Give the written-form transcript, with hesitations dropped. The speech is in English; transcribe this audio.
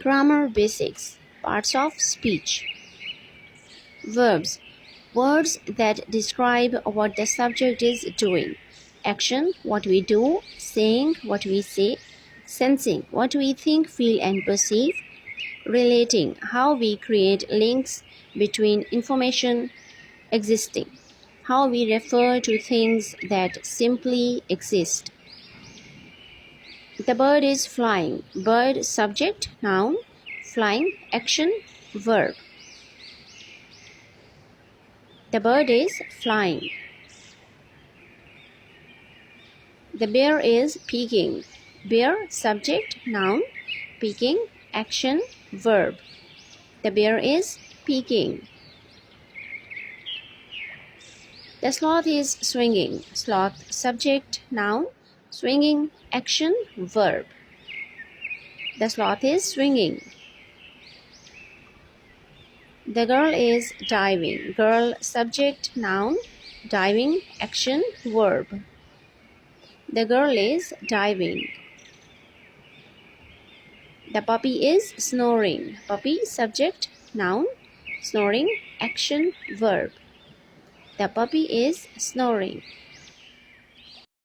Grammar basics. Parts of speech. Verbs. Words that describe what the subject is doing. Action, what we do. Saying, what we say. Sensing, what we think, feel and perceive. Relating, how we create links between information. Existing, how we refer to things that simply exist. The bird is flying. Bird, subject, noun. Flying, action, verb. The bird is flying. The bear is peeking. Bear, subject, noun. Peeking, action, verb. The bear is peeking. The sloth is swinging. Sloth, subject, noun. Swinging, action, verb. The sloth is swinging. The girl is diving. Girl, subject, noun. Diving, action, verb. The girl is diving. The puppy is snoring. Puppy, subject, noun. Snoring, action, verb. The puppy is snoring.